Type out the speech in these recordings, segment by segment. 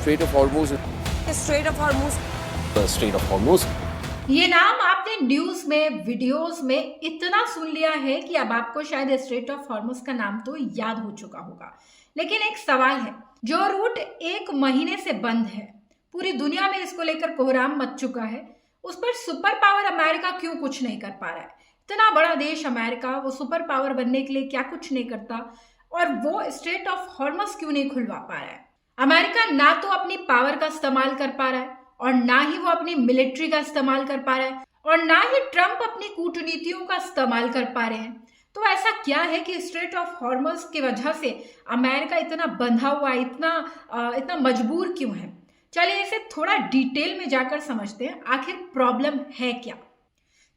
Strait of Hormuz. Strait of Hormuz. The Strait of Hormuz. ये नाम आपने news में, वीडियोस में इतना सुन लिया है कि अब आपको शायद स्ट्रेट ऑफ हॉर्मुज का नाम तो याद हो चुका होगा। लेकिन एक सवाल है, जो रूट 1 महीने से बंद है, पूरी दुनिया में इसको लेकर कोहराम मच चुका है, उस पर सुपर पावर अमेरिका क्यों कुछ नहीं कर पा रहा है? इतना बड़ा देश अमेरिका, वो सुपर पावर बनने के लिए क्या कुछ नहीं करता, और वो स्ट्रेट ऑफ हॉर्मुज क्यों नहीं खुलवा पा रहा है? अमेरिका ना तो अपनी पावर का इस्तेमाल कर पा रहा है, और ना ही वो अपनी मिलिट्री का इस्तेमाल कर पा रहा है, और ना ही ट्रंप अपनी कूटनीतियों का इस्तेमाल कर पा रहे हैं। तो ऐसा क्या है कि स्ट्रेट ऑफ हॉर्मुज की वजह से अमेरिका इतना बंधा हुआ, इतना मजबूर क्यों है? चलिए इसे थोड़ा डिटेल में जाकर समझते हैं, आखिर प्रॉब्लम है क्या।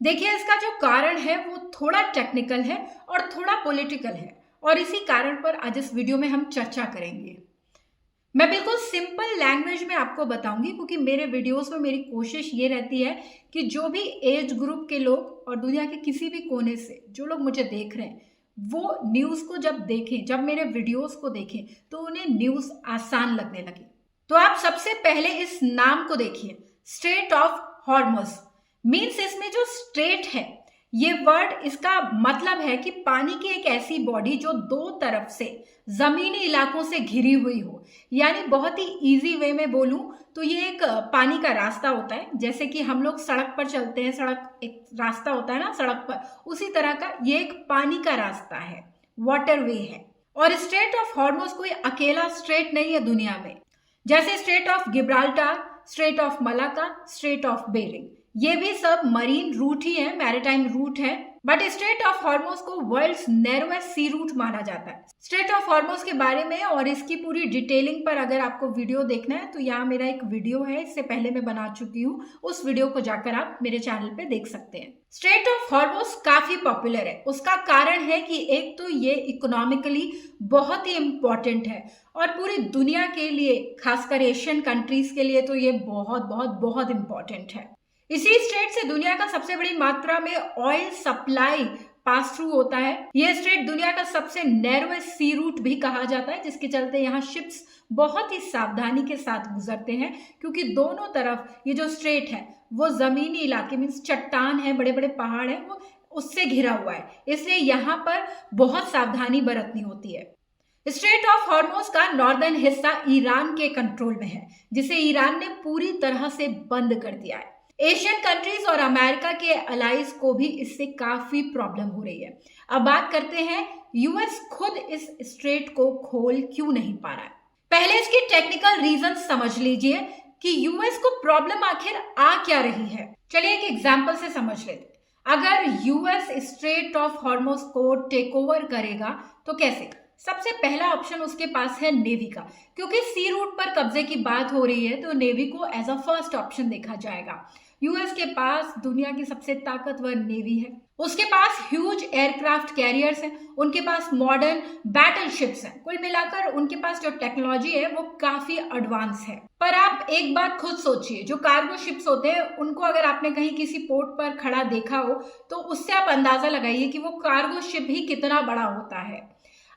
देखिए, इसका जो कारण है वो थोड़ा टेक्निकल है और थोड़ा पॉलिटिकल है, और इसी कारण पर आज इस वीडियो में हम चर्चा करेंगे। मैं बिल्कुल सिंपल लैंग्वेज में आपको बताऊंगी, क्योंकि मेरे वीडियोस में मेरी कोशिश ये रहती है कि जो भी एज ग्रुप के लोग और दुनिया के किसी भी कोने से जो लोग मुझे देख रहे हैं, वो न्यूज़ को जब देखें, जब मेरे वीडियोस को देखें, तो उन्हें न्यूज़ आसान लगने लगे। तो आप सबसे पहले इस नाम को देखिए, स्ट्रेट ऑफ हॉर्मुज। मीन्स इसमें जो स्ट्रेट है, ये वर्ड, इसका मतलब है कि पानी की एक ऐसी बॉडी जो दो तरफ से जमीनी इलाकों से घिरी हुई हो। यानी बहुत ही इजी वे में बोलूं तो ये एक पानी का रास्ता होता है, जैसे कि हम लोग सड़क पर चलते हैं, सड़क एक रास्ता होता है ना सड़क पर, उसी तरह का ये एक पानी का रास्ता है, वाटर वे है। और स्ट्रेट ऑफ हॉर्मुज कोई अकेला स्ट्रेट नहीं है दुनिया में, जैसे strait of Gibraltar, strait of Malacca, strait of Bering, ये भी सब मरीन रूट ही है, मैरीटाइम रूट है। बट स्ट्रेट ऑफ हॉर्मुज को वर्ल्ड्स नैरोएस्ट सी रूट माना जाता है। स्ट्रेट ऑफ हॉर्मुज के बारे में और इसकी पूरी डिटेलिंग पर अगर आपको वीडियो देखना है तो यहाँ मेरा एक वीडियो है, इससे पहले मैं बना चुकी हूँ, उस वीडियो को जाकर आप मेरे चैनल पे देख सकते हैं। स्ट्रेट ऑफ हॉर्मुज काफी पॉपुलर है, उसका कारण है कि एक तो ये इकोनॉमिकली बहुत ही इम्पोर्टेंट है, और पूरी दुनिया के लिए, खासकर एशियन कंट्रीज के लिए तो ये बहुत बहुत बहुत इम्पोर्टेंट है। इसी स्ट्रेट से दुनिया का सबसे बड़ी मात्रा में ऑयल सप्लाई पास थ्रू होता है। यह स्ट्रेट दुनिया का सबसे नैरोएस्ट सी रूट भी कहा जाता है, जिसके चलते यहाँ शिप्स बहुत ही सावधानी के साथ गुजरते हैं, क्योंकि दोनों तरफ ये जो स्ट्रेट है वो जमीनी इलाके, मीन्स चट्टान है, बड़े बड़े पहाड़ है, वो उससे घिरा हुआ है, इसलिए यहाँ पर बहुत सावधानी बरतनी होती है। स्ट्रेट ऑफ हॉर्मुज का नॉर्दर्न हिस्सा ईरान के कंट्रोल में है, जिसे ईरान ने पूरी तरह से बंद कर दिया है। एशियन कंट्रीज और अमेरिका के अलाइज को भी इससे काफी प्रॉब्लम हो रही है। अब बात करते हैं, यूएस खुद इस स्ट्रेट को खोल क्यों नहीं पा रहा है। पहले इसकी टेक्निकल रीजन समझ लीजिए कि यूएस को प्रॉब्लम आखिर आ क्या रही है। चलिए एक एग्जांपल से समझ लेते। अगर यूएस स्ट्रेट ऑफ हॉर्मुज को टेक ओवर करेगा तो कैसे? सबसे पहला ऑप्शन उसके पास है नेवी का, क्योंकि सी रूट पर कब्जे की बात हो रही है तो नेवी को एज अ फर्स्ट ऑप्शन देखा जाएगा। यूएस के पास दुनिया की सबसे ताकतवर नेवी है, उसके पास ह्यूज एयरक्राफ्ट कैरियर्स हैं, उनके पास मॉडर्न बैटलशिप्स हैं, कुल मिलाकर उनके पास जो टेक्नोलॉजी है वो काफी एडवांस है। पर आप एक बात खुद सोचिए, जो कार्गो शिप्स होते हैं उनको अगर आपने कहीं किसी पोर्ट पर खड़ा देखा हो तो उससे आप अंदाजा लगाइए कि वो कार्गो शिप ही कितना बड़ा होता है।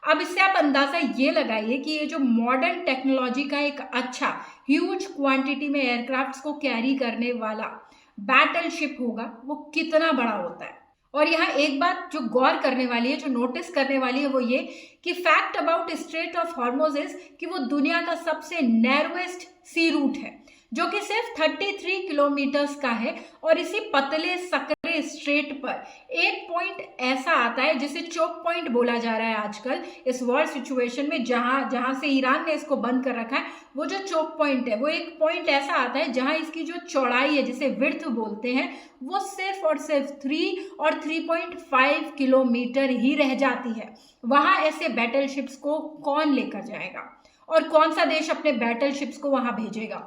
अब इससे आप अंदाजा ये लगाइए कि ये जो मॉडर्न टेक्नोलॉजी का एक अच्छा ह्यूज क्वांटिटी में एयरक्राफ्ट्स को कैरी करने वाला बैटलशिप होगा, वो कितना बड़ा होता है। और यहाँ एक बात जो गौर करने वाली है, जो नोटिस करने वाली है, वो ये कि fact about straight of Hormuz is कि वो दुनिया का सबसे नैरोएस्ट सी रूट है, जो कि सिर्फ 33 किलोमीटर्स का है। और इसी पतले सकरे स्ट्रेट पर एक पॉइंट ऐसा आता है जिसे चोक पॉइंट बोला जा रहा है आजकल इस वॉर सिचुएशन में, जहां से ईरान ने इसको बंद कर रखा है। वो जो चोक पॉइंट है, वो एक पॉइंट ऐसा आता है जहां इसकी जो चौड़ाई है, जिसे विड्थ बोलते हैं, वो सिर्फ और सिर्फ 3 और 3.5 किलोमीटर ही रह जाती है। वहां ऐसे बैटलशिप्स को कौन लेकर जाएगा, और कौन सा देश अपने बैटलशिप्स को वहां भेजेगा?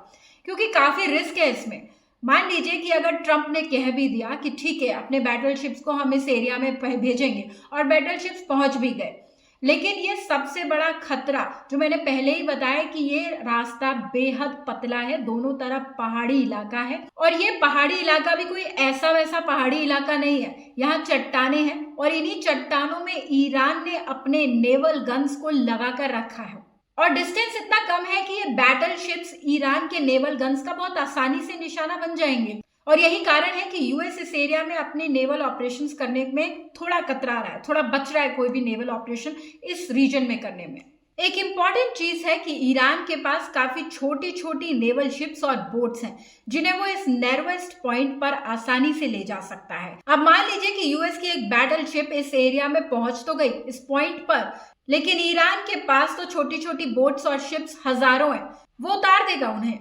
क्योंकि काफी रिस्क है इसमें। मान लीजिए कि अगर ट्रंप ने कह भी दिया कि ठीक है, अपने बैटलशिप्स को हम इस एरिया में भेजेंगे, और बैटलशिप्स पहुंच भी गए, लेकिन ये सबसे बड़ा खतरा जो मैंने पहले ही बताया कि ये रास्ता बेहद पतला है, दोनों तरफ पहाड़ी इलाका है, और ये पहाड़ी इलाका भी कोई ऐसा वैसा पहाड़ी इलाका नहीं है। यहाँ चट्टाने हैं, और इन्हीं चट्टानों में ईरान ने अपने नेवल गन्स को लगा कर रखा है। और डिस्टेंस इतना कम है कि ये बैटल शिप्स ईरान के नेवल गन्स का बहुत आसानी से निशाना बन जाएंगे। और यही कारण है कि यूएस इस एरिया में अपने नेवल ऑपरेशंस करने में थोड़ा कतरा रहा है, थोड़ा बच रहा है कोई भी नेवल ऑपरेशन इस रीजन में करने में। एक इंपॉर्टेंट चीज है कि ईरान के पास काफी छोटी छोटी नेवल शिप्स और बोट्स हैं जिन्हें वो इस नैरोएस्ट पॉइंट पर आसानी से ले जा सकता है। अब मान लीजिए कि यूएस की एक बैटल शिप इस एरिया में पहुंच तो गई इस पॉइंट पर, लेकिन ईरान के पास तो छोटी छोटी बोट्स और शिप्स हजारों हैं, वो उतार देगा उन्हें।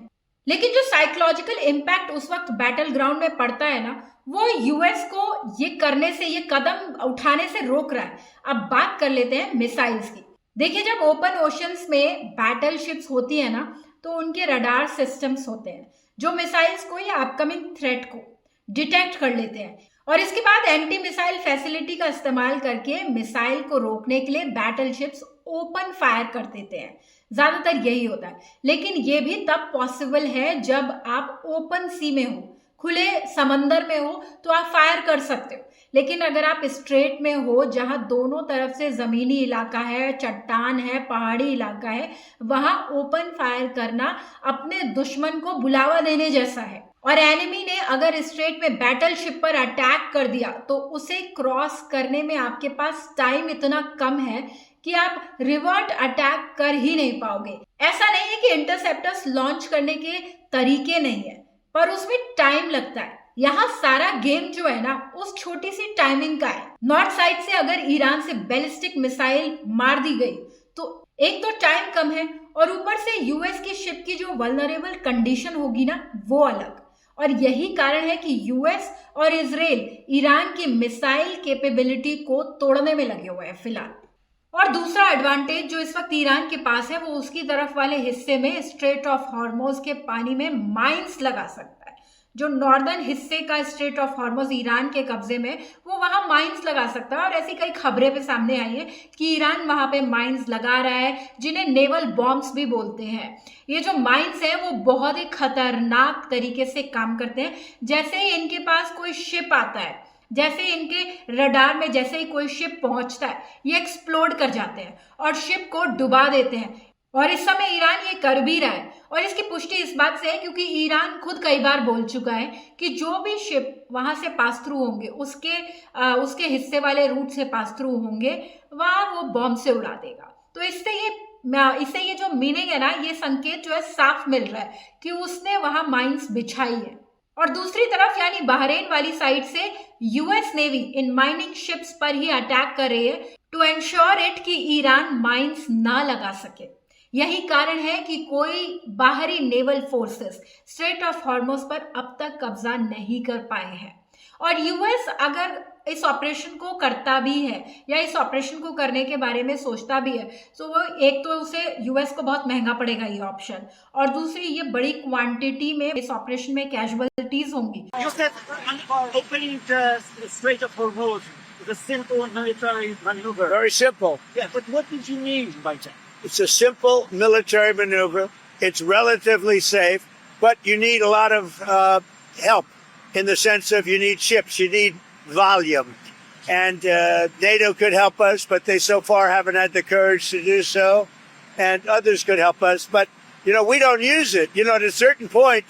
लेकिन जो साइकोलॉजिकल इम्पैक्ट उस वक्त बैटल ग्राउंड में पड़ता है ना, वो यूएस को ये करने से, ये कदम उठाने से रोक रहा है। अब बात कर लेते हैं मिसाइल्स की। देखिए, जब ओपन ओशंस में बैटल शिप्स होती है ना, तो उनके रडार सिस्टम्स होते हैं जो मिसाइल्स को या अपकमिंग थ्रेट को डिटेक्ट कर लेते हैं, और इसके बाद एंटी मिसाइल फैसिलिटी का इस्तेमाल करके मिसाइल को रोकने के लिए बैटल शिप्स ओपन फायर कर देते हैं। ज्यादातर यही होता है, लेकिन ये भी तब पॉसिबल है जब आप ओपन सी में हो, खुले समंदर में हो, तो आप फायर कर सकते हो। लेकिन अगर आप स्ट्रेट में हो जहां दोनों तरफ से जमीनी इलाका है, चट्टान है, पहाड़ी इलाका है, वहां ओपन फायर करना अपने दुश्मन को बुलावा देने जैसा है। और एनिमी ने अगर स्ट्रेट में बैटल शिप पर अटैक कर दिया तो उसे क्रॉस करने में आपके पास टाइम इतना कम है कि आप रिवर्ट अटैक कर ही नहीं पाओगे। ऐसा नहीं है कि इंटरसेप्टर्स लॉन्च करने के तरीके नहीं है, पर उसमें टाइम लगता है। यहाँ सारा गेम जो है ना, उस छोटी सी टाइमिंग का है। नॉर्थ साइड से अगर ईरान से बैलिस्टिक मिसाइल मार दी गई तो एक तो टाइम कम है, और ऊपर से यूएस की शिप की जो वल्नरेबल कंडीशन होगी ना, वो अलग। और यही कारण है कि यूएस और इजराइल ईरान की मिसाइल कैपेबिलिटी को तोड़ने में लगे हुए हैं फिलहाल। और दूसरा एडवांटेज जो इस वक्त ईरान के पास है, वो उसकी तरफ वाले हिस्से में स्ट्रेट ऑफ हॉर्मोज के पानी में माइंस लगा सकता है। जो नॉर्दर्न हिस्से का स्ट्रेट ऑफ हॉर्मोज ईरान के कब्जे में, वो वहां माइंस लगा सकता है। और ऐसी कई खबरें भी सामने आई हैं कि ईरान वहां पे माइंस लगा रहा है, जिन्हें नेवल बॉम्ब्स भी बोलते हैं। ये जो माइंस हैं वो बहुत ही खतरनाक तरीके से काम करते हैं। जैसे ही इनके पास कोई शिप आता है, जैसे इनके रडार में जैसे ही कोई शिप पहुंचता है, ये एक्सप्लोड कर जाते हैं और शिप को डुबा देते हैं। और इस समय ईरान ये कर भी रहा है, और इसकी पुष्टि इस बात से है क्योंकि ईरान खुद कई बार बोल चुका है कि जो भी शिप वहां से पास थ्रू होंगे, उसके हिस्से वाले रूट से पास थ्रू होंगे, वहां वो बॉम्ब से उड़ा देगा। तो इससे ये जो मीनिंग है ना, ये संकेत जो है साफ मिल रहा है कि उसने वहां माइंस बिछाई है। और दूसरी तरफ यानी बहरीन वाली साइड से US navy in mining ships पर ही अटैक कर रही है टू एंश्योर इट कि ईरान माइंस ना लगा सके। यही कारण है कि कोई बाहरी naval forces straight of Hormuz पर अब तक कब्जा नहीं कर पाए हैं। और यूएस अगर इस ऑपरेशन को करता भी है या इस ऑपरेशन को करने के बारे में सोचता भी है, तो वो एक तो उसे यूएस को बहुत महंगा पड़ेगा ये ऑप्शन, और दूसरी ये बड़ी क्वांटिटी में इस ऑपरेशन में कैजुअलिटीज होंगी। You said opening the Strait of Hormuz is a simple military maneuver. Very simple. Yeah, but what did you mean by that? It's a simple military maneuver. It's relatively safe, but you need a lot of help in the sense of you need ships, you need volume. And NATO could help us, but they so far haven't had the courage to do so. And others could help us, but, we don't use it. At a certain point,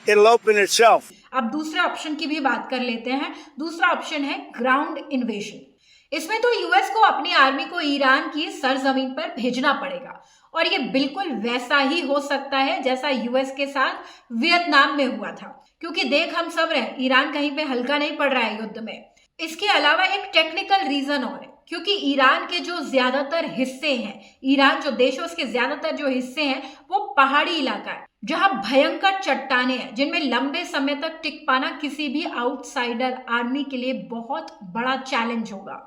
it'll open itself. अब दूसरे option की भी बात कर लेते हैं। दूसरा option है ग्राउंड इन्वेजन। इसमें तो यूएस को अपनी आर्मी को ईरान की सरजमीन पर भेजना पड़ेगा, और ये बिल्कुल वैसा ही हो सकता है जैसा यूएस के साथ वियतनाम में हुआ था। क्योंकि देख हम सब रहे, ईरान कहीं पे हल्का नहीं पड़ रहा है युद्ध में। इसके अलावा एक टेक्निकल रीजन और है, क्योंकि ईरान के जो ज्यादातर हिस्से हैं, ईरान जो देश है उसके ज्यादातर जो हिस्से हैं वो पहाड़ी इलाका है, जहां भयंकर चट्टाने हैं, जिनमें लंबे समय तक टिक पाना किसी भी आउटसाइडर आर्मी के लिए बहुत बड़ा चैलेंज होगा।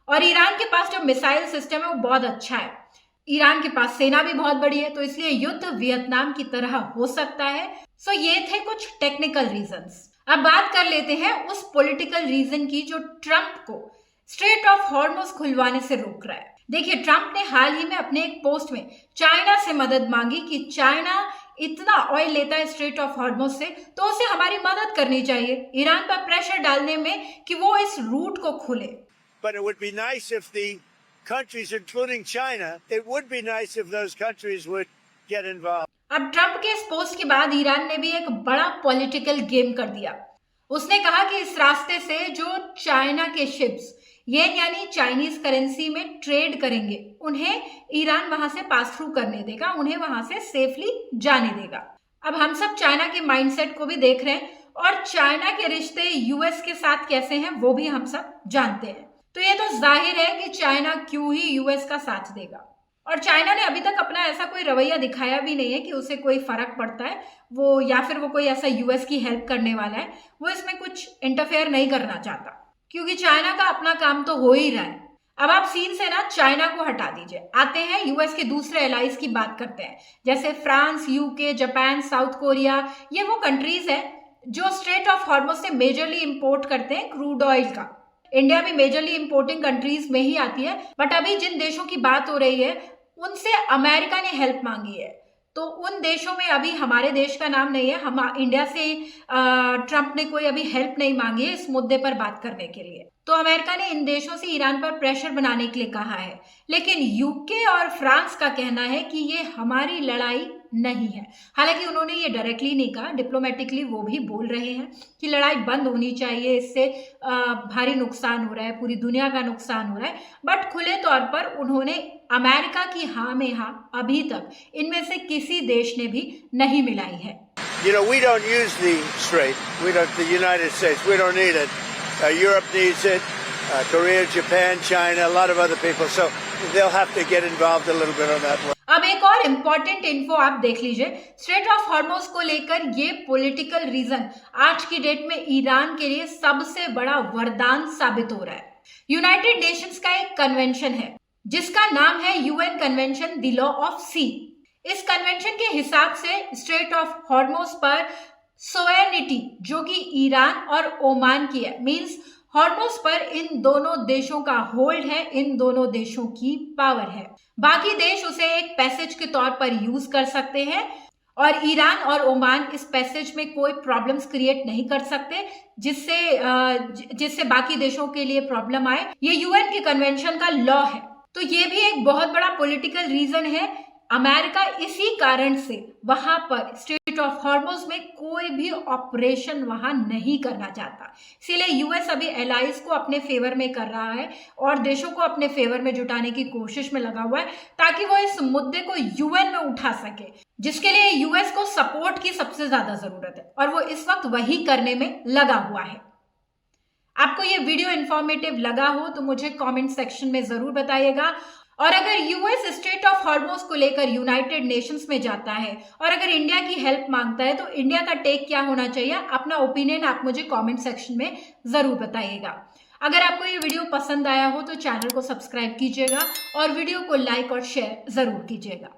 और ईरान के पास जो मिसाइल सिस्टम है वो बहुत अच्छा है। ईरान के पास सेना भी बहुत बड़ी है, तो इसलिए युद्ध वियतनाम की तरह हो सकता है। सो ये थे कुछ टेक्निकल रीजंस। अब बात कर लेते हैं उस पॉलिटिकल रीजन की जो ट्रंप को स्ट्रेट ऑफ हॉर्मोज खुलवाने से रोक रहा है। देखिए, ट्रंप ने हाल ही में अपने एक पोस्ट में चाइना से मदद मांगी कि चाइना इतना ऑयल लेता है स्ट्रेट ऑफ हॉर्मोज से, तो उसे हमारी मदद करनी चाहिए ईरान पर प्रेशर डालने में कि वो इस रूट को खोले। But it would be nice if the countries, including China, it would be nice if those countries would get involved. अब ट्रंप के इस पोस्ट के बाद ईरान ने भी एक बड़ा पॉलिटिकल गेम कर दिया। उसने कहा कि इस रास्ते से जो चाइना के शिप्स येन यानी चाइनीज करेंसी में ट्रेड करेंगे, उन्हें ईरान वहां से पास थ्रू करने देगा, उन्हें वहां से सेफली जाने देगा। अब हम सब चाइना के माइंडसेट को भी देख रहे हैं और चाइना के रिश्ते यूएस के साथ कैसे हैं वो भी हम सब जानते हैं। तो ये तो जाहिर है कि चाइना क्यों ही यूएस का साथ देगा। और चाइना ने अभी तक अपना ऐसा कोई रवैया दिखाया भी नहीं है कि उसे कोई फर्क पड़ता है वो, या फिर वो कोई ऐसा यूएस की हेल्प करने वाला है। वो इसमें कुछ इंटरफेयर नहीं करना चाहता क्योंकि चाइना का अपना काम तो हो ही रहा है। अब आप सीन से ना चाइना को हटा दीजिए, आते हैं यूएस के दूसरे एलाइज की बात करते हैं, जैसे France, UK, Japan, south Korea. ये वो कंट्रीज है जो स्ट्रेट ऑफ हॉर्मुज से मेजरली इंपोर्ट करते हैं क्रूड ऑयल का। इंडिया भी मेजरली इंपोर्टिंग कंट्रीज में ही आती है, बट अभी जिन देशों की बात हो रही है उनसे अमेरिका ने हेल्प मांगी है। तो उन देशों में अभी हमारे देश का नाम नहीं है। हम इंडिया से ट्रंप ने कोई अभी हेल्प नहीं मांगी है इस मुद्दे पर बात करने के लिए। तो अमेरिका ने इन देशों से ईरान पर प्रेशर बनाने के लिए कहा है, लेकिन यूके और फ्रांस का कहना है कि ये हमारी लड़ाई नहीं है। हालांकि उन्होंने ये डायरेक्टली नहीं कहा, डिप्लोमेटिकली वो भी बोल रहे हैं कि लड़ाई बंद होनी चाहिए, इससे भारी नुकसान हो रहा है, पूरी दुनिया का नुकसान हो रहा है। बट खुले तौर पर उन्होंने अमेरिका की हाँ में हाँ अभी तक इनमें से किसी देश ने भी नहीं मिलाई है। You know, we don't use the strait. We don't. The United States. We don't need it. Europe needs it. Korea, Japan, China, a lot of other people. So they'll have to get involved a little bit on that one. अब एक और important info आप देख लीजिए। Straight of Hormuz को लेकर ये political reason आज की डेट में ईरान के लिए सबसे बड़ा वरदान साबित हो रहा है। यूनाइटेड नेशंस का एक कन्वेंशन है जिसका नाम है UN convention the law of sea. इस कन्वेंशन के हिसाब से स्ट्रेट ऑफ हॉर्मुज पर सोवेरेनिटी जो कि ईरान और ओमान की है, मींस हॉर्मुज पर इन दोनों देशों का होल्ड है, इन दोनों देशों की पावर है। बाकी देश उसे एक पैसेज के तौर पर यूज कर सकते हैं और ईरान और ओमान इस पैसेज में कोई प्रॉब्लम्स क्रिएट नहीं कर सकते जिससे बाकी देशों के लिए प्रॉब्लम आए। ये यूएन के कन्वेंशन का लॉ है। तो ये भी एक बहुत बड़ा पॉलिटिकल रीजन है। अमेरिका इसी कारण से वहां पर स्ट्रेट ऑफ हॉर्मुज में कोई भी ऑपरेशन वहां नहीं करना चाहता। इसीलिए यूएस अभी एलाइज को अपने फेवर में कर रहा है और देशों को अपने फेवर में जुटाने की कोशिश में लगा हुआ है ताकि वो इस मुद्दे को यूएन में उठा सके, जिसके लिए यूएस को सपोर्ट की सबसे ज्यादा जरूरत है और वो इस वक्त वही करने में लगा हुआ है। आपको ये वीडियो इंफॉर्मेटिव लगा हो तो मुझे कमेंट सेक्शन में जरूर बताइएगा। और अगर यूएस स्ट्रेट ऑफ हॉर्मुज को लेकर यूनाइटेड नेशंस में जाता है और अगर इंडिया की हेल्प मांगता है तो इंडिया का टेक क्या होना चाहिए, अपना ओपिनियन आप मुझे कमेंट सेक्शन में जरूर बताइएगा। अगर आपको ये वीडियो पसंद आया हो तो चैनल को सब्सक्राइब कीजिएगा और वीडियो को लाइक और शेयर जरूर कीजिएगा।